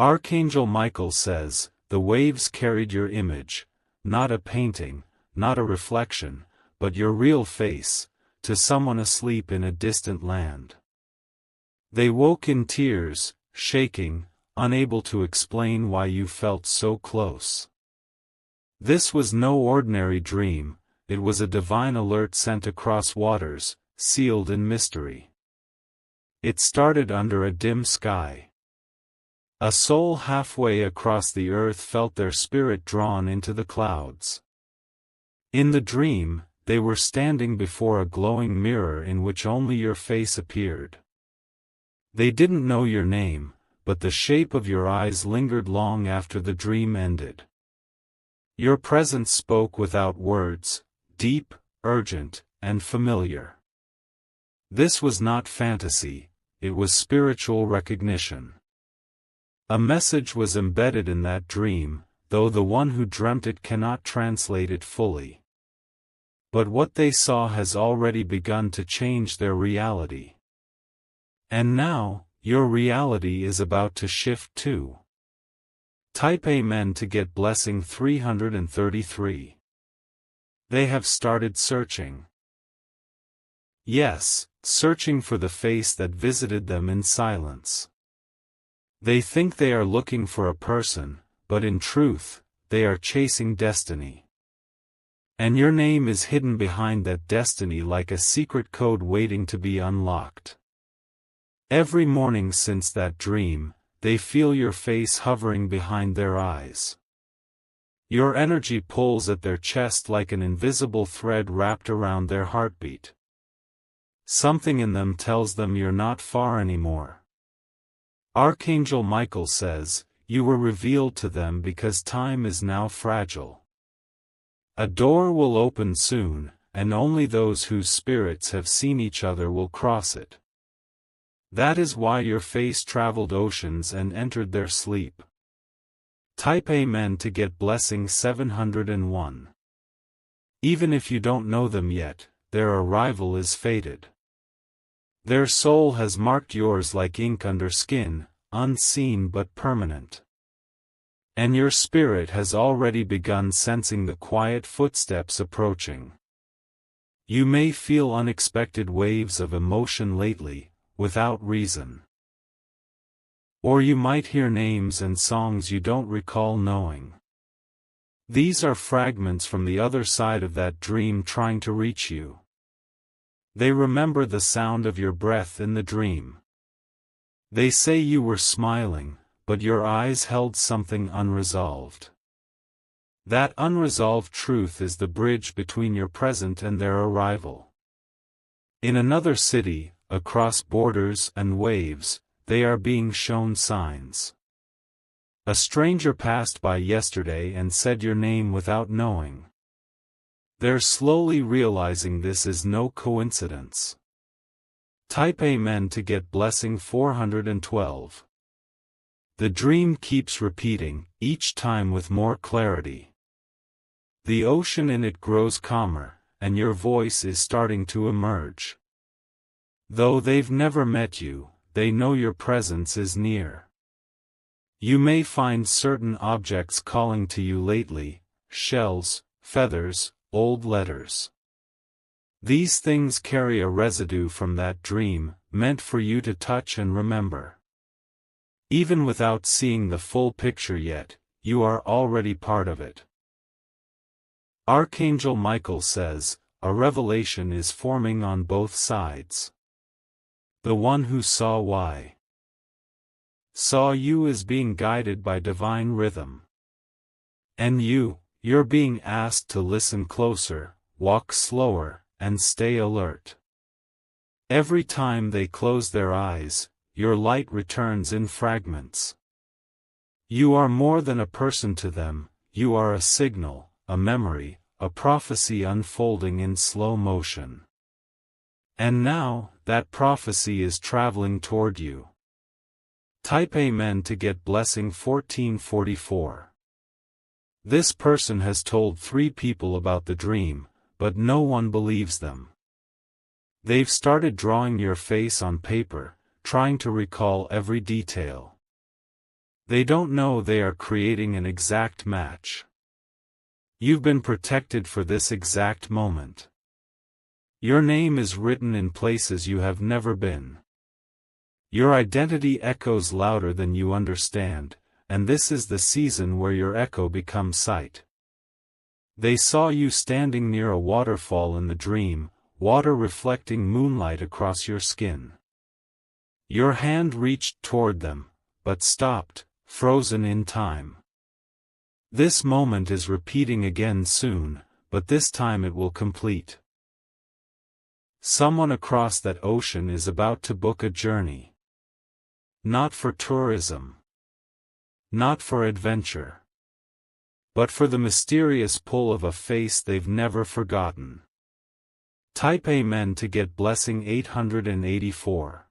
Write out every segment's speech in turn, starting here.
Archangel Michael says, the waves carried your image, not a painting, not a reflection, but your real face, to someone asleep in a distant land. They woke in tears, shaking, unable to explain why you felt so close. This was no ordinary dream, it was a divine alert sent across waters, sealed in mystery. It started under a dim sky. A soul halfway across the earth felt their spirit drawn into the clouds. In the dream, they were standing before a glowing mirror in which only your face appeared. They didn't know your name, but the shape of your eyes lingered long after the dream ended. Your presence spoke without words, deep, urgent, and familiar. This was not fantasy, it was spiritual recognition. A message was embedded in that dream, though the one who dreamt it cannot translate it fully. But what they saw has already begun to change their reality. And now, your reality is about to shift too. Type Amen to get blessing 333. They have started searching. Yes, searching for the face that visited them in silence. They think they are looking for a person, but in truth, they are chasing destiny. And your name is hidden behind that destiny like a secret code waiting to be unlocked. Every morning since that dream, they feel your face hovering behind their eyes. Your energy pulls at their chest like an invisible thread wrapped around their heartbeat. Something in them tells them you're not far anymore. Archangel Michael says, you were revealed to them because time is now fragile. A door will open soon, and only those whose spirits have seen each other will cross it. That is why your face traveled oceans and entered their sleep. Type Amen to get blessing 701. Even if you don't know them yet, their arrival is fated. Their soul has marked yours like ink under skin, unseen but permanent. And your spirit has already begun sensing the quiet footsteps approaching. You may feel unexpected waves of emotion lately, without reason. Or you might hear names and songs you don't recall knowing. These are fragments from the other side of that dream trying to reach you. They remember the sound of your breath in the dream. They say you were smiling, but your eyes held something unresolved. That unresolved truth is the bridge between your present and their arrival. In another city, across borders and waves, they are being shown signs. A stranger passed by yesterday and said your name without knowing. They're slowly realizing this is no coincidence. Type Amen to get blessing 412. The dream keeps repeating, each time with more clarity. The ocean in it grows calmer, and your voice is starting to emerge. Though they've never met you, they know your presence is near. You may find certain objects calling to you lately, shells, feathers, old letters. These things carry a residue from that dream, meant for you to touch and remember. Even without seeing the full picture yet, you are already part of it. Archangel Michael says, a revelation is forming on both sides. The one who saw you is being guided by divine rhythm. And you're being asked to listen closer, walk slower, and stay alert. Every time they close their eyes, your light returns in fragments. You are more than a person to them, you are a signal, a memory, a prophecy unfolding in slow motion. And now, that prophecy is traveling toward you. Type Amen to get blessing 1444. This person has told 3 people about the dream, but no one believes them. They've started drawing your face on paper, trying to recall every detail. They don't know they are creating an exact match. You've been protected for this exact moment. Your name is written in places you have never been. Your identity echoes louder than you understand, and this is the season where your echo becomes sight. They saw you standing near a waterfall in the dream, water reflecting moonlight across your skin. Your hand reached toward them, but stopped, frozen in time. This moment is repeating again soon, but this time it will complete. Someone across that ocean is about to book a journey. Not for tourism. Not for adventure. But for the mysterious pull of a face they've never forgotten. Type Amen to get blessing 884.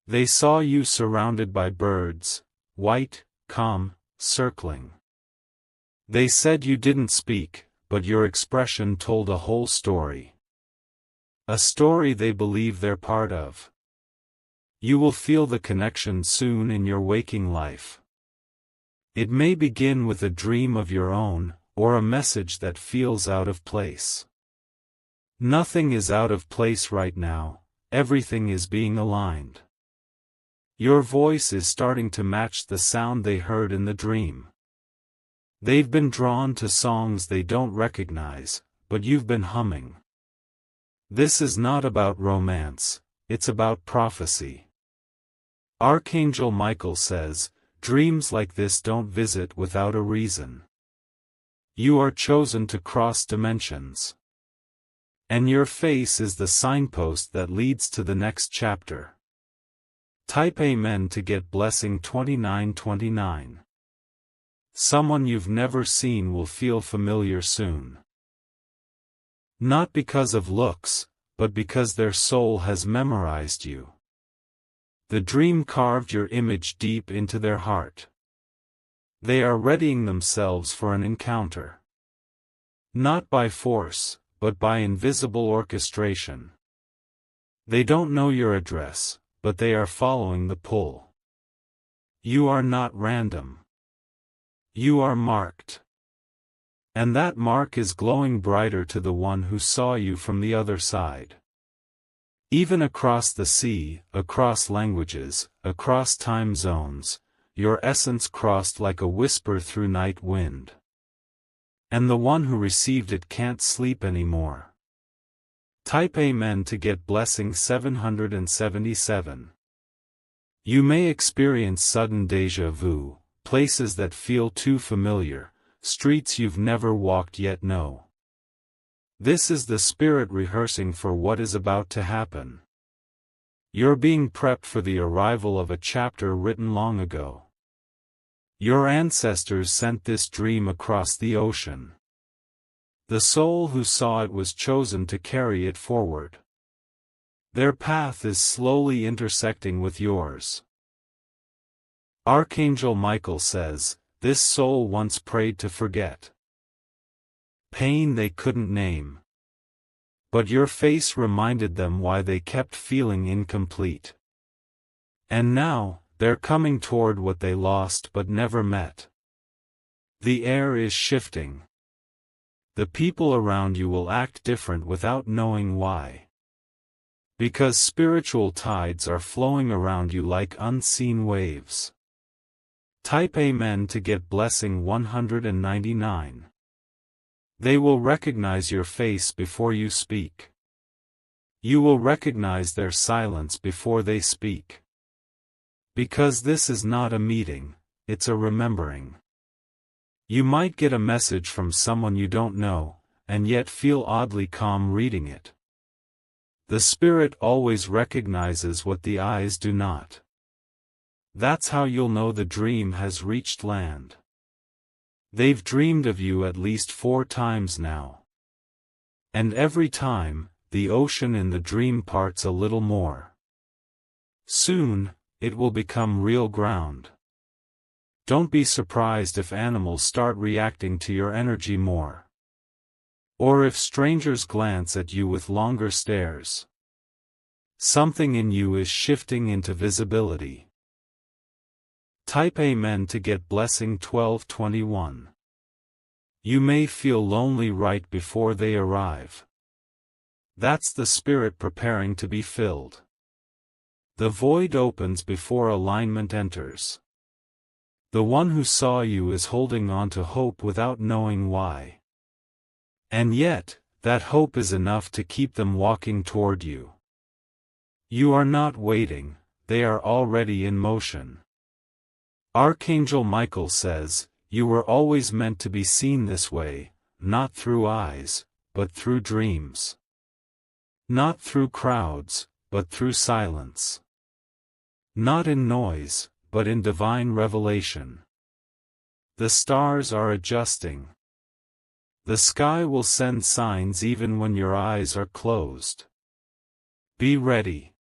They saw you surrounded by birds, white, calm, circling. They said you didn't speak, but your expression told a whole story. A story they believe they're part of. You will feel the connection soon in your waking life. It may begin with a dream of your own, or a message that feels out of place. Nothing is out of place right now, everything is being aligned. Your voice is starting to match the sound they heard in the dream. They've been drawn to songs they don't recognize, but you've been humming. This is not about romance, it's about prophecy. Archangel Michael says, dreams like this don't visit without a reason. You are chosen to cross dimensions. And your face is the signpost that leads to the next chapter. Type Amen to get blessing 2929. Someone you've never seen will feel familiar soon. Not because of looks, but because their soul has memorized you. The dream carved your image deep into their heart. They are readying themselves for an encounter. Not by force, but by invisible orchestration. They don't know your address, but they are following the pull. You are not random. You are marked. And that mark is glowing brighter to the one who saw you from the other side. Even across the sea, across languages, across time zones, your essence crossed like a whisper through night wind. And the one who received it can't sleep anymore. Type Amen to get blessing 777. You may experience sudden déjà vu, places that feel too familiar, streets you've never walked yet know. This is the spirit rehearsing for what is about to happen. You're being prepped for the arrival of a chapter written long ago. Your ancestors sent this dream across the ocean. The soul who saw it was chosen to carry it forward. Their path is slowly intersecting with yours. Archangel Michael says, this soul once prayed to forget. Pain they couldn't name. But your face reminded them why they kept feeling incomplete. And now, they're coming toward what they lost but never met. The air is shifting. The people around you will act different without knowing why. Because spiritual tides are flowing around you like unseen waves. Type Amen to get blessing 199. They will recognize your face before you speak. You will recognize their silence before they speak. Because this is not a meeting, it's a remembering. You might get a message from someone you don't know, and yet feel oddly calm reading it. The spirit always recognizes what the eyes do not. That's how you'll know the dream has reached land. They've dreamed of you at least 4 times now. And every time, the ocean in the dream parts a little more. Soon, it will become real ground. Don't be surprised if animals start reacting to your energy more. Or if strangers glance at you with longer stares. Something in you is shifting into visibility. Type Amen to get blessing 1221. You may feel lonely right before they arrive. That's the spirit preparing to be filled. The void opens before alignment enters. The one who saw you is holding on to hope without knowing why. And yet, that hope is enough to keep them walking toward you. You are not waiting, they are already in motion. Archangel Michael says, you were always meant to be seen this way, not through eyes, but through dreams. Not through crowds, but through silence. Not in noise, but in divine revelation. The stars are adjusting. The sky will send signs even when your eyes are closed. Be ready.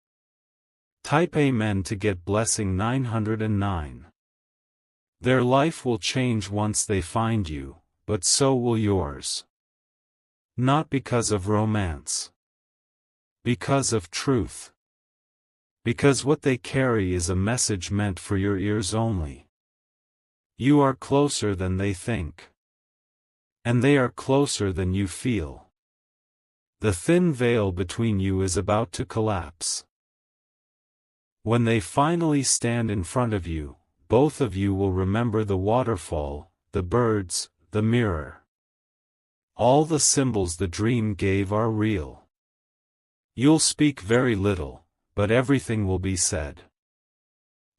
Type Amen to get blessing 909. Their life will change once they find you, but so will yours. Not because of romance. Because of truth. Because what they carry is a message meant for your ears only. You are closer than they think. And they are closer than you feel. The thin veil between you is about to collapse. When they finally stand in front of you, both of you will remember the waterfall, the birds, the mirror. All the symbols the dream gave are real. You'll speak very little, but everything will be said.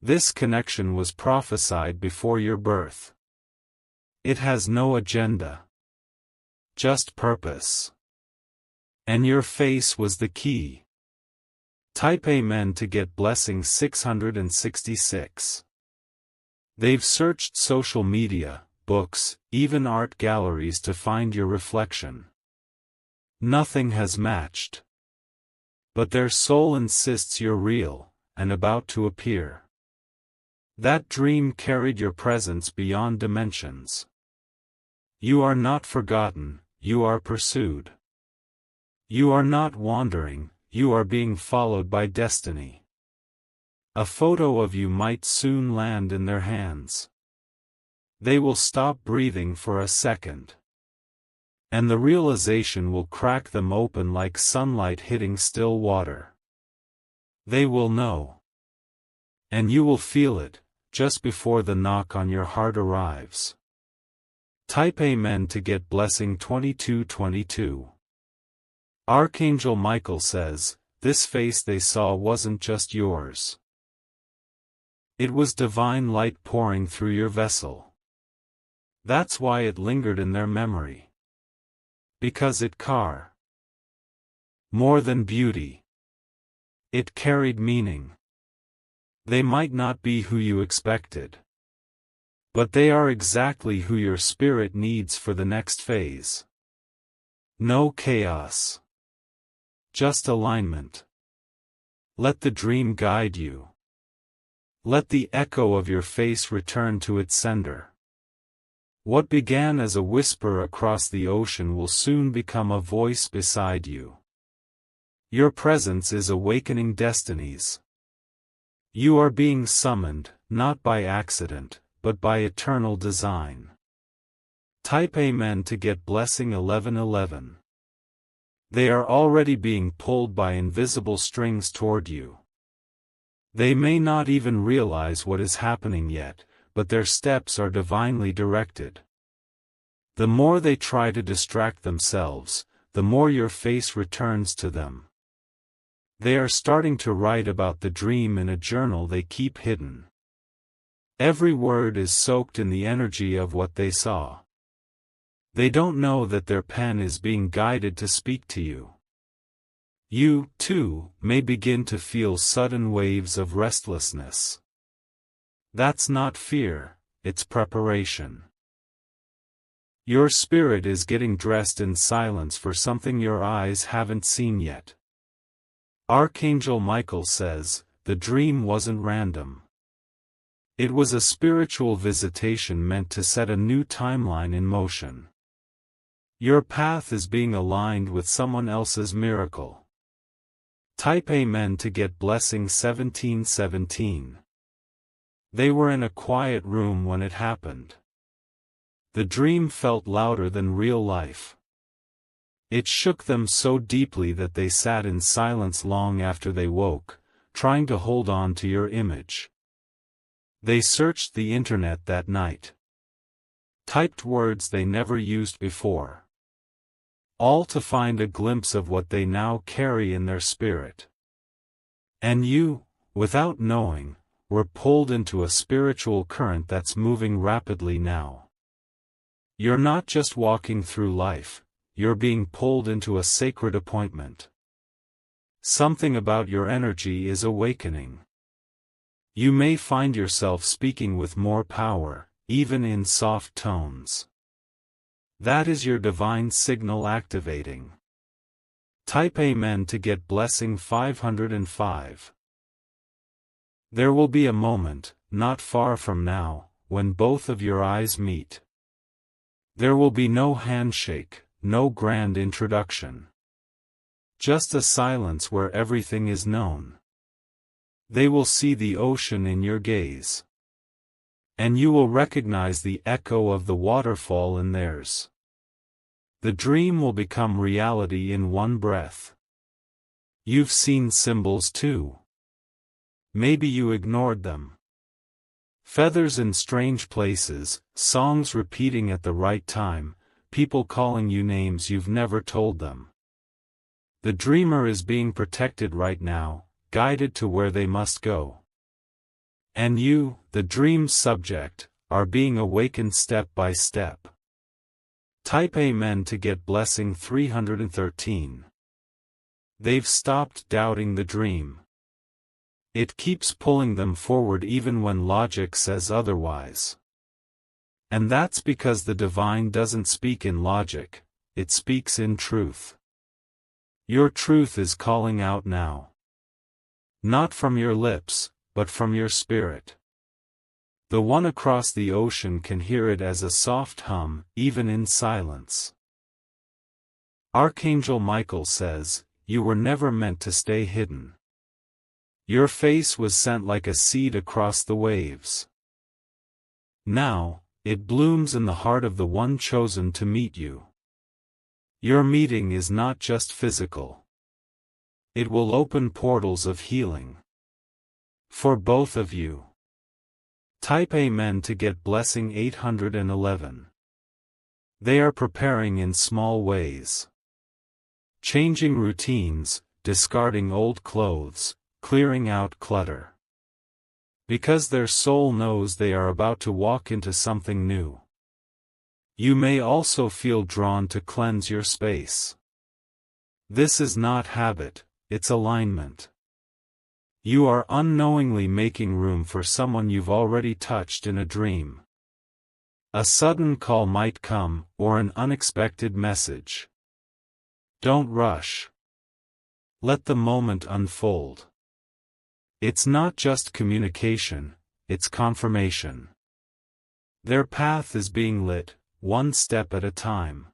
This connection was prophesied before your birth. It has no agenda. Just purpose. And your face was the key. Type Amen to get blessing 666. They've searched social media, books, even art galleries to find your reflection. Nothing has matched. But their soul insists you're real, and about to appear. That dream carried your presence beyond dimensions. You are not forgotten, you are pursued. You are not wandering, you are being followed by destiny. A photo of you might soon land in their hands. They will stop breathing for a second. And the realization will crack them open like sunlight hitting still water. They will know. And you will feel it, just before the knock on your heart arrives. Type Amen to get blessing 2222. Archangel Michael says, this face they saw wasn't just yours. It was divine light pouring through your vessel. That's why it lingered in their memory. Because it more than beauty. It carried meaning. They might not be who you expected. But they are exactly who your spirit needs for the next phase. No chaos. Just alignment. Let the dream guide you. Let the echo of your face return to its sender. What began as a whisper across the ocean will soon become a voice beside you. Your presence is awakening destinies. You are being summoned, not by accident, but by eternal design. Type Amen to get blessing 1111. They are already being pulled by invisible strings toward you. They may not even realize what is happening yet, but their steps are divinely directed. The more they try to distract themselves, the more your face returns to them. They are starting to write about the dream in a journal they keep hidden. Every word is soaked in the energy of what they saw. They don't know that their pen is being guided to speak to you. You, too, may begin to feel sudden waves of restlessness. That's not fear, it's preparation. Your spirit is getting dressed in silence for something your eyes haven't seen yet. Archangel Michael says, the dream wasn't random. It was a spiritual visitation meant to set a new timeline in motion. Your path is being aligned with someone else's miracle. Type Amen to get blessing 1717. They were in a quiet room when it happened. The dream felt louder than real life. It shook them so deeply that they sat in silence long after they woke, trying to hold on to your image. They searched the internet that night. Typed words they never used before. All to find a glimpse of what they now carry in their spirit. And you, without knowing, were pulled into a spiritual current that's moving rapidly now. You're not just walking through life, you're being pulled into a sacred appointment. Something about your energy is awakening. You may find yourself speaking with more power, even in soft tones. That is your divine signal activating. Type Amen to get blessing 505. There will be a moment, not far from now, when both of your eyes meet. There will be no handshake, no grand introduction. Just a silence where everything is known. They will see the ocean in your gaze. And you will recognize the echo of the waterfall in theirs. The dream will become reality in one breath. You've seen symbols too. Maybe you ignored them. Feathers in strange places, songs repeating at the right time, people calling you names you've never told them. The dreamer is being protected right now, guided to where they must go. And you, the dream's subject, are being awakened step by step. Type Amen to get blessing 313. They've stopped doubting the dream. It keeps pulling them forward even when logic says otherwise. And that's because the divine doesn't speak in logic, it speaks in truth. Your truth is calling out now. Not from your lips, but from your spirit. The one across the ocean can hear it as a soft hum, even in silence. Archangel Michael says, "You were never meant to stay hidden. Your face was sent like a seed across the waves. Now, it blooms in the heart of the one chosen to meet you. Your meeting is not just physical. It will open portals of healing. For both of you." Type Amen to get blessing 811. They are preparing in small ways. Changing routines, discarding old clothes, clearing out clutter. Because their soul knows they are about to walk into something new. You may also feel drawn to cleanse your space. This is not habit, it's alignment. You are unknowingly making room for someone you've already touched in a dream. A sudden call might come, or an unexpected message. Don't rush. Let the moment unfold. It's not just communication, it's confirmation. Their path is being lit, one step at a time.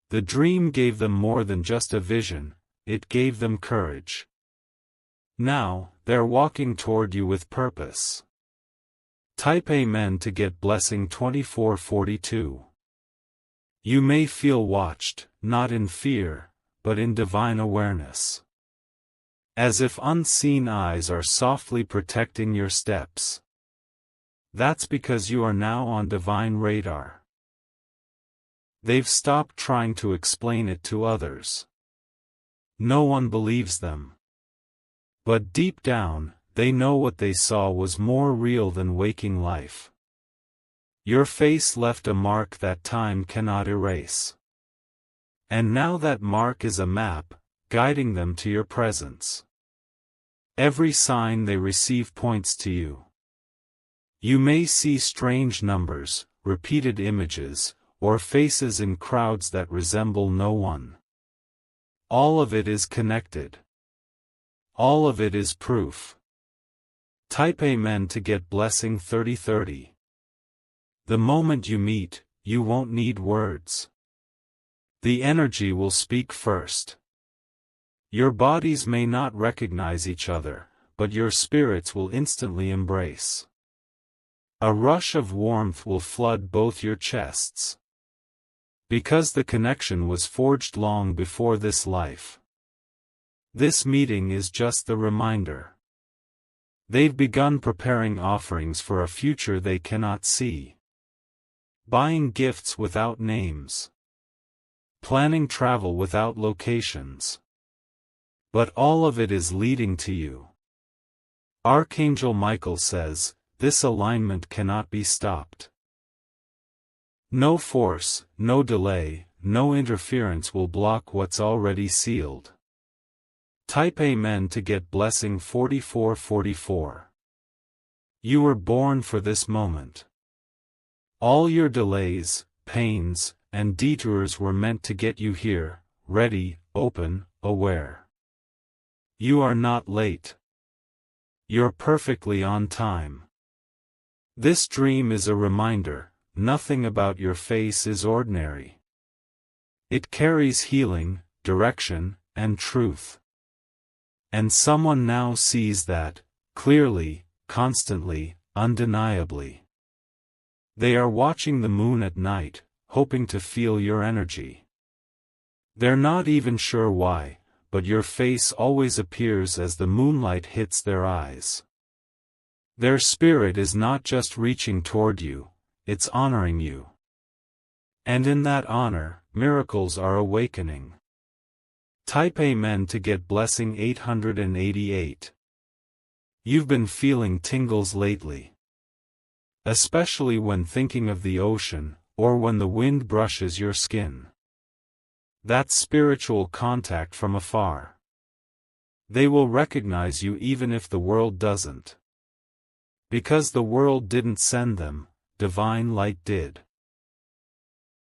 The dream gave them more than just a vision, it gave them courage. Now, they're walking toward you with purpose. Type Amen to get blessing 2442. You may feel watched, not in fear, but in divine awareness. As if unseen eyes are softly protecting your steps. That's because you are now on divine radar. They've stopped trying to explain it to others. No one believes them. But deep down, they know what they saw was more real than waking life. Your face left a mark that time cannot erase. And now that mark is a map, guiding them to your presence. Every sign they receive points to you. You may see strange numbers, repeated images, or faces in crowds that resemble no one. All of it is connected. All of it is proof. Type Amen to get blessing 3030. The moment you meet, you won't need words. The energy will speak first. Your bodies may not recognize each other, but your spirits will instantly embrace. A rush of warmth will flood both your chests. Because the connection was forged long before this life. This meeting is just the reminder. They've begun preparing offerings for a future they cannot see. Buying gifts without names. Planning travel without locations. But all of it is leading to you. Archangel Michael says, this alignment cannot be stopped. No force, no delay, no interference will block what's already sealed. Type Amen to get blessing 4444. You were born for this moment. All your delays, pains, and detours were meant to get you here, ready, open, aware. You are not late. You're perfectly on time. This dream is a reminder, nothing about your face is ordinary. It carries healing, direction, and truth. And someone now sees that, clearly, constantly, undeniably. They are watching the moon at night, hoping to feel your energy. They're not even sure why, but your face always appears as the moonlight hits their eyes. Their spirit is not just reaching toward you, it's honoring you. And in that honor, miracles are awakening. Type Amen to get blessing 888. You've been feeling tingles lately. Especially when thinking of the ocean, or when the wind brushes your skin. That's spiritual contact from afar. They will recognize you even if the world doesn't. Because the world didn't send them, divine light did.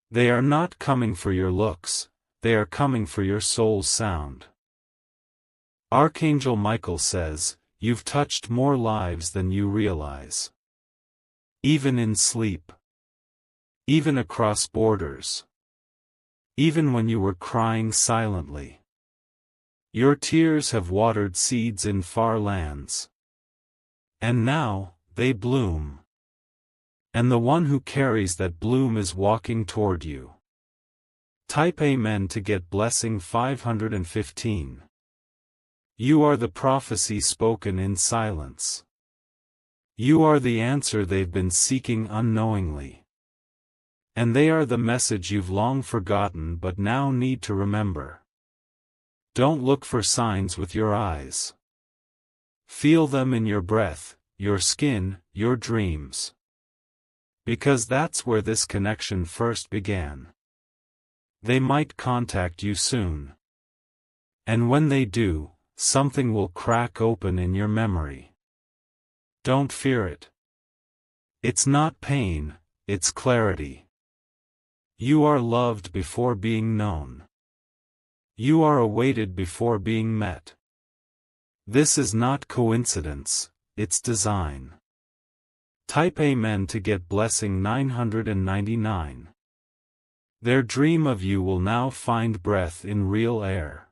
They are not coming for your looks, they are coming for your soul's sound. Archangel Michael says, you've touched more lives than you realize. Even in sleep. Even across borders. Even when you were crying silently. Your tears have watered seeds in far lands. And now, they bloom. And the one who carries that bloom is walking toward you. Type Amen to get blessing 515. You are the prophecy spoken in silence. You are the answer they've been seeking unknowingly. And they are the message you've long forgotten but now need to remember. Don't look for signs with your eyes. Feel them in your breath, your skin, your dreams. Because that's where this connection first began. They might contact you soon. And when they do, something will crack open in your memory. Don't fear it. It's not pain, it's clarity. You are loved before being known. You are awaited before being met. This is not coincidence, it's design. Type Amen to get blessing 999. Their dream of you will now find breath in real air.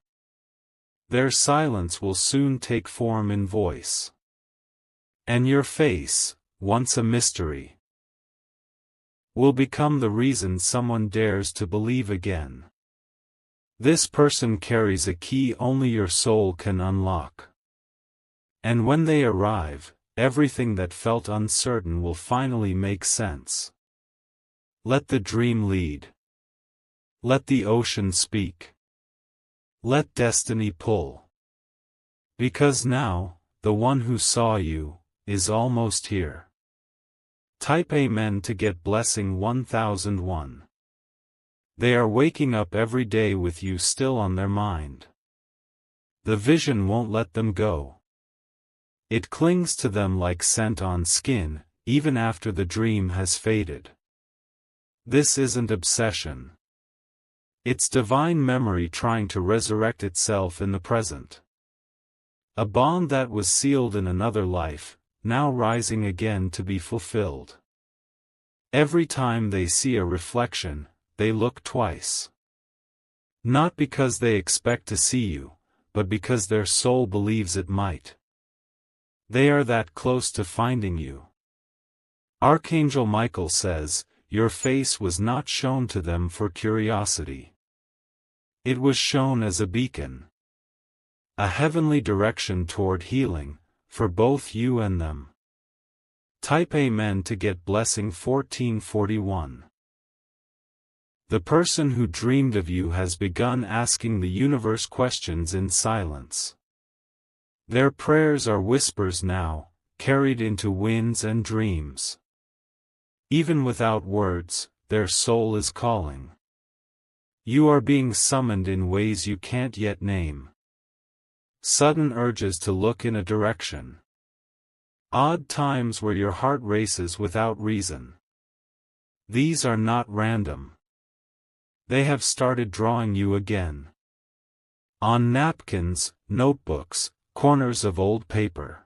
Their silence will soon take form in voice. And your face, once a mystery, will become the reason someone dares to believe again. This person carries a key only your soul can unlock. And when they arrive, everything that felt uncertain will finally make sense. Let the dream lead. Let the ocean speak. Let destiny pull. Because now, the one who saw you, is almost here. Type Amen to get blessing 1001. They are waking up every day with you still on their mind. The vision won't let them go. It clings to them like scent on skin, even after the dream has faded. This isn't obsession. It's divine memory trying to resurrect itself in the present. A bond that was sealed in another life, now rising again to be fulfilled. Every time they see a reflection, they look twice. Not because they expect to see you, but because their soul believes it might. They are that close to finding you. Archangel Michael says, your face was not shown to them for curiosity. It was shown as a beacon. A heavenly direction toward healing, for both you and them. Type Amen to get blessing 1441. The person who dreamed of you has begun asking the universe questions in silence. Their prayers are whispers now, carried into winds and dreams. Even without words, their soul is calling. You are being summoned in ways you can't yet name. Sudden urges to look in a direction. Odd times where your heart races without reason. These are not random. They have started drawing you again. On napkins, notebooks, corners of old paper.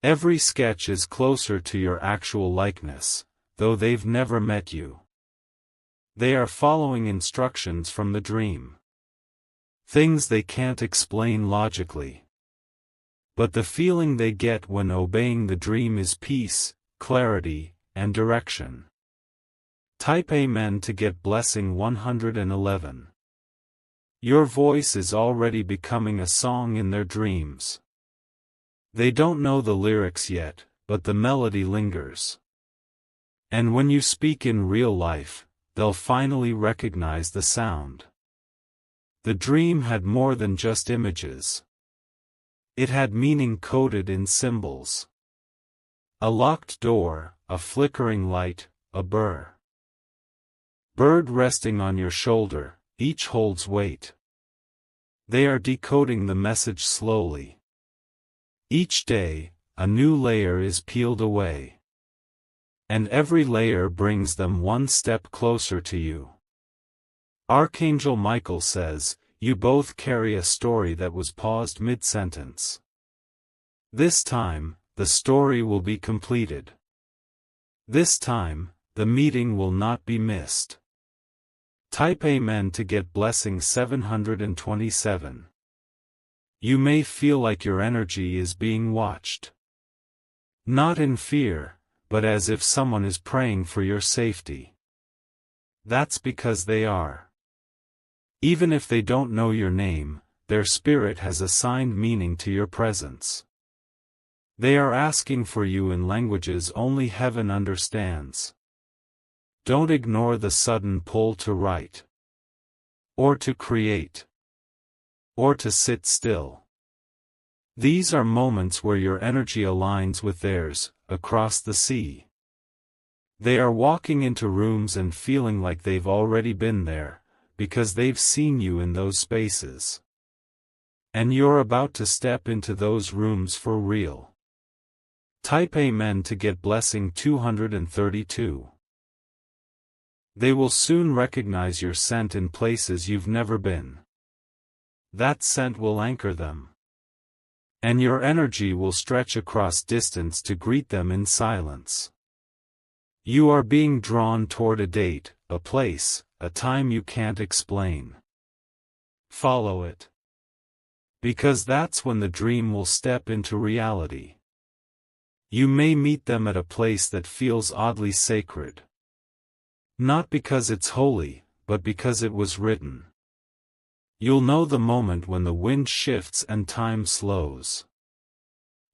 Every sketch is closer to your actual likeness, though they've never met you. They are following instructions from the dream. Things they can't explain logically. But the feeling they get when obeying the dream is peace, clarity, and direction. Type Amen to get blessing 111. Your voice is already becoming a song in their dreams. They don't know the lyrics yet, but the melody lingers. And when you speak in real life, they'll finally recognize the sound. The dream had more than just images. It had meaning coded in symbols. A locked door, a flickering light, a bird resting on your shoulder, each holds weight. They are decoding the message slowly. Each day, a new layer is peeled away. And every layer brings them one step closer to you. Archangel Michael says, you both carry a story that was paused mid-sentence. This time, the story will be completed. This time, the meeting will not be missed. Type Amen to get blessing 727. You may feel like your energy is being watched. Not in fear, but as if someone is praying for your safety. That's because they are. Even if they don't know your name, their spirit has assigned meaning to your presence. They are asking for you in languages only heaven understands. Don't ignore the sudden pull to write. Or to create. Or to sit still. These are moments where your energy aligns with theirs, across the sea. They are walking into rooms and feeling like they've already been there, because they've seen you in those spaces. And you're about to step into those rooms for real. Type Amen to get blessing 232. They will soon recognize your scent in places you've never been. That scent will anchor them. And your energy will stretch across distance to greet them in silence. You are being drawn toward a date, a place, a time you can't explain. Follow it. Because that's when the dream will step into reality. You may meet them at a place that feels oddly sacred. Not because it's holy, but because it was written. You'll know the moment when the wind shifts and time slows.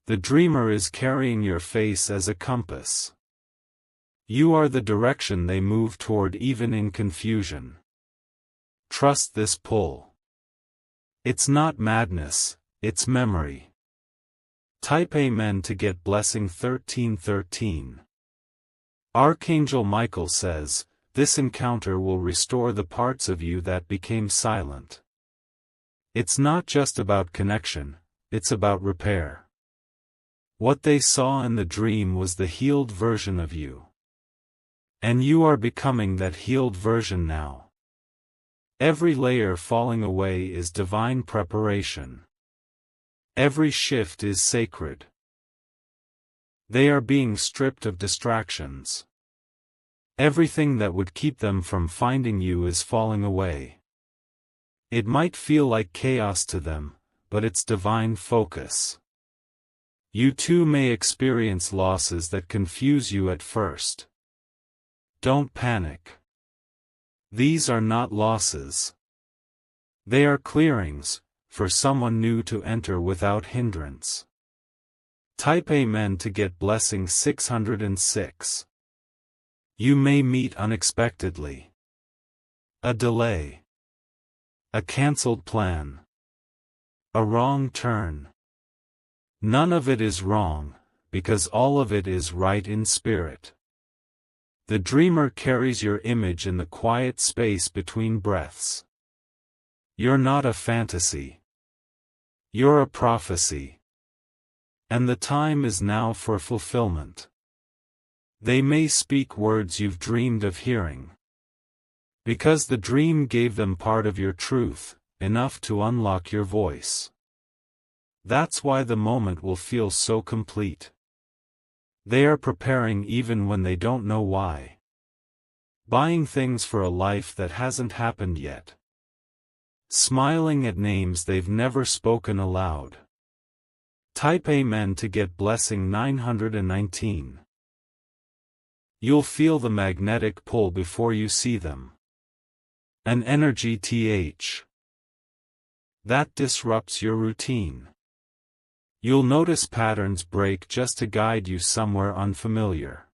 The dreamer is carrying your face as a compass. You are the direction they move toward even in confusion. Trust this pull. It's not madness, it's memory. Type Amen to get blessing 1313. Archangel Michael says, this encounter will restore the parts of you that became silent. It's not just about connection, it's about repair. What they saw in the dream was the healed version of you. And you are becoming that healed version now. Every layer falling away is divine preparation. Every shift is sacred. They are being stripped of distractions. Everything that would keep them from finding you is falling away. It might feel like chaos to them, but it's divine focus. You too may experience losses that confuse you at first. Don't panic. These are not losses. They are clearings, for someone new to enter without hindrance. Type Amen to get blessing 606. You may meet unexpectedly. A delay. A cancelled plan. A wrong turn. None of it is wrong, because all of it is right in spirit. The dreamer carries your image in the quiet space between breaths. You're not a fantasy. You're a prophecy. And the time is now for fulfillment. They may speak words you've dreamed of hearing. Because the dream gave them part of your truth, enough to unlock your voice. That's why the moment will feel so complete. They are preparing even when they don't know why. Buying things for a life that hasn't happened yet. Smiling at names they've never spoken aloud. Type Amen to get blessing 919. You'll feel the magnetic pull before you see them. An energy that disrupts your routine. You'll notice patterns break just to guide you somewhere unfamiliar.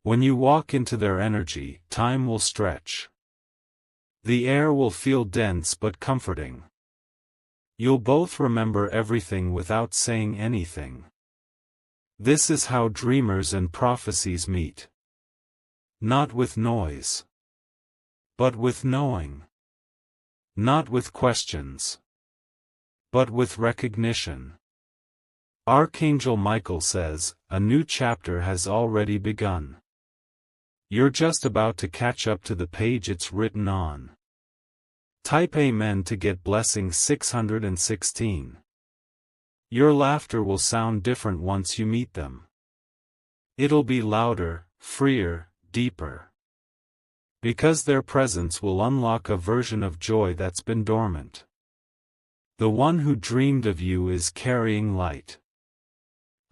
When you walk into their energy, time will stretch. The air will feel dense but comforting. You'll both remember everything without saying anything. This is how dreamers and prophecies meet. Not with noise. But with knowing. Not with questions. But with recognition. Archangel Michael says, a new chapter has already begun. You're just about to catch up to the page it's written on. Type Amen to get blessing 616. Your laughter will sound different once you meet them. It'll be louder, freer, deeper. Because their presence will unlock a version of joy that's been dormant. The one who dreamed of you is carrying light.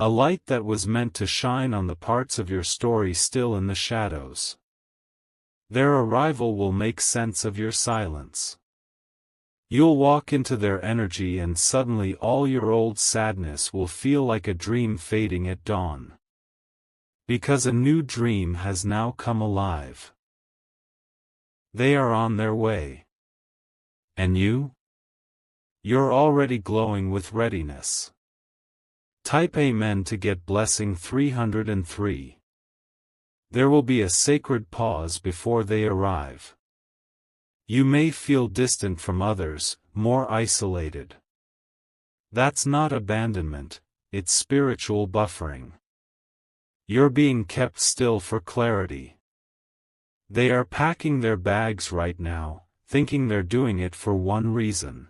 A light that was meant to shine on the parts of your story still in the shadows. Their arrival will make sense of your silence. You'll walk into their energy and suddenly all your old sadness will feel like a dream fading at dawn. Because a new dream has now come alive. They are on their way. And you? You're already glowing with readiness. Type Amen to get blessing 303. There will be a sacred pause before they arrive. You may feel distant from others, more isolated. That's not abandonment, it's spiritual buffering. You're being kept still for clarity. They are packing their bags right now, thinking they're doing it for one reason.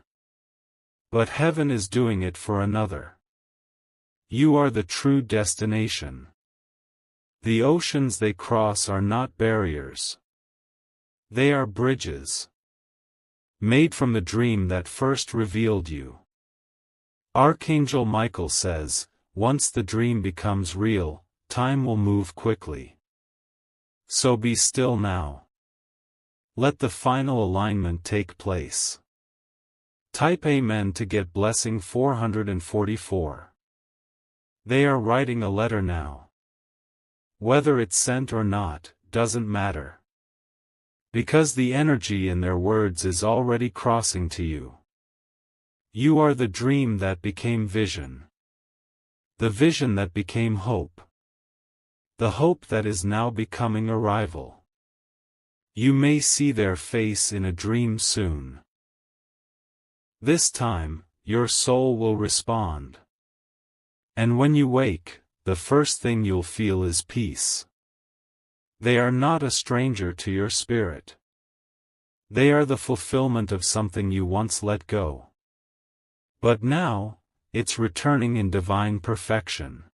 But heaven is doing it for another. You are the true destination. The oceans they cross are not barriers. They are bridges. Made from the dream that first revealed you. Archangel Michael says, once the dream becomes real, time will move quickly. So be still now. Let the final alignment take place. Type Amen to get blessing 444. They are writing a letter now. Whether it's sent or not, doesn't matter. Because the energy in their words is already crossing to you. You are the dream that became vision. The vision that became hope. The hope that is now becoming arrival. You may see their face in a dream soon. This time, your soul will respond. And when you wake, the first thing you'll feel is peace. They are not a stranger to your spirit. They are the fulfillment of something you once let go. But now, it's returning in divine perfection.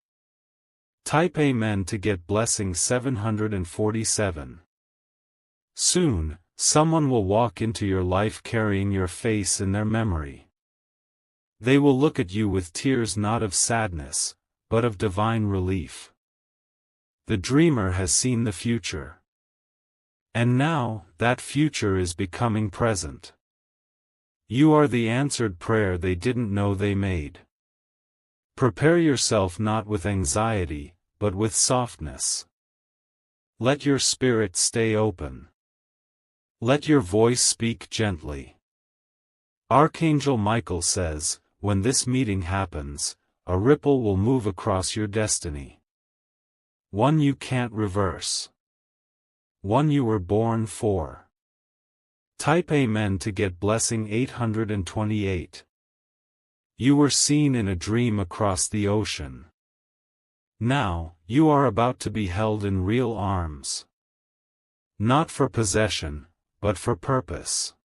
Type Amen to get blessing 747. Soon, someone will walk into your life carrying your face in their memory. They will look at you with tears not of sadness, but of divine relief. The dreamer has seen the future. And now, that future is becoming present. You are the answered prayer they didn't know they made. Prepare yourself not with anxiety, but with softness. Let your spirit stay open. Let your voice speak gently. Archangel Michael says, when this meeting happens, a ripple will move across your destiny. One you can't reverse. One you were born for. Type Amen to get blessing 828. You were seen in a dream across the ocean. Now, you are about to be held in real arms. Not for possession, but for purpose.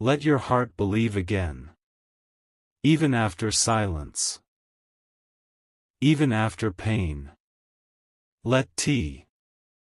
Let your heart believe again. Even after silence. Even after pain. Let T.